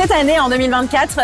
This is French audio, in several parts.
cette année, en 2024,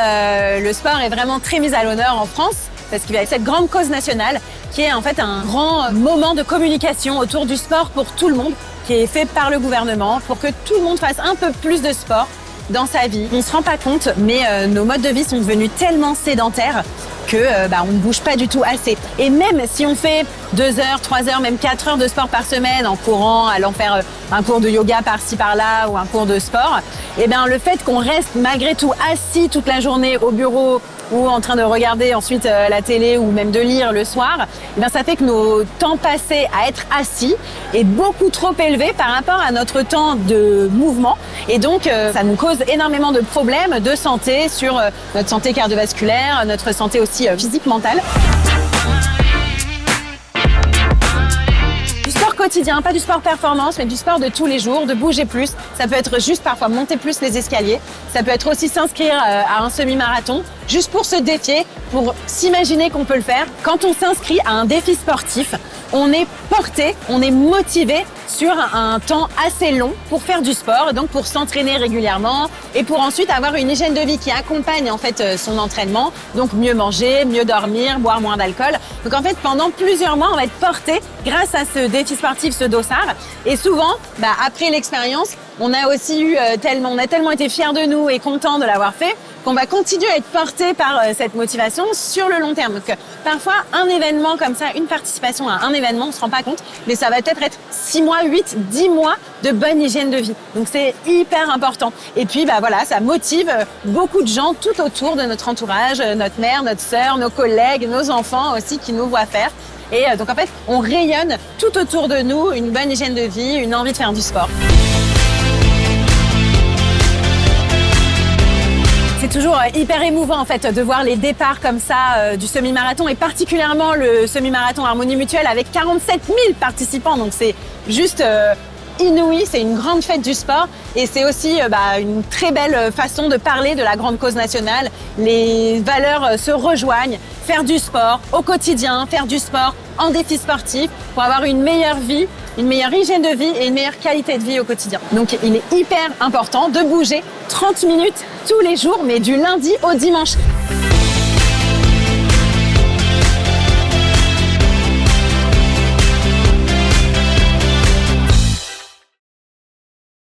le sport est vraiment très mis à l'honneur en France parce qu'il y a cette grande cause nationale qui est en fait un grand moment de communication autour du sport pour tout le monde, qui est fait par le gouvernement pour que tout le monde fasse un peu plus de sport dans sa vie. On ne se rend pas compte, mais nos modes de vie sont devenus tellement sédentaires que on ne bouge pas du tout assez. Et même si on fait 2 heures, 3 heures, même 4 heures de sport par semaine en courant, allant faire un cours de yoga par-ci par-là ou un cours de sport, le fait qu'on reste malgré tout assis toute la journée au bureau ou en train de regarder ensuite la télé ou même de lire le soir, ça fait que nos temps passés à être assis est beaucoup trop élevé par rapport à notre temps de mouvement. Et donc, ça nous cause énormément de problèmes de santé sur notre santé cardiovasculaire, notre santé aussi physique, mentale. Du sport quotidien, pas du sport performance, mais du sport de tous les jours, de bouger plus. Ça peut être juste parfois monter plus les escaliers. Ça peut être aussi s'inscrire à un semi-marathon, juste pour se défier, pour s'imaginer qu'on peut le faire. Quand on s'inscrit à un défi sportif, on est porté, on est motivé sur un temps assez long pour faire du sport, donc pour s'entraîner régulièrement et pour ensuite avoir une hygiène de vie qui accompagne en fait son entraînement, donc mieux manger, mieux dormir, boire moins d'alcool. Donc en fait, pendant plusieurs mois, on va être porté grâce à ce défi sportif, ce dossard. Et souvent, après l'expérience, on a aussi eu on a tellement été fiers de nous et contents de l'avoir fait qu'on va continuer à être porté par cette motivation sur le long terme. Donc parfois, un événement comme ça, une participation à un événement, on ne se rend pas compte, mais ça va peut-être être 6 mois, 8, 10 mois de bonne hygiène de vie. Donc c'est hyper important. Et puis ça motive beaucoup de gens tout autour de notre entourage, notre mère, notre sœur, nos collègues, nos enfants aussi qui nous voient faire. Et donc en fait, on rayonne tout autour de nous une bonne hygiène de vie, une envie de faire du sport. C'est toujours hyper émouvant en fait de voir les départs comme ça du semi-marathon et particulièrement le semi-marathon Harmonie Mutuelle avec 47 000 participants. Donc c'est juste inouï, c'est une grande fête du sport et c'est aussi une très belle façon de parler de la grande cause nationale. Les valeurs se rejoignent, faire du sport au quotidien, faire du sport en défi sportif pour avoir une meilleure vie, une meilleure hygiène de vie et une meilleure qualité de vie au quotidien. Donc il est hyper important de bouger 30 minutes tous les jours, mais du lundi au dimanche.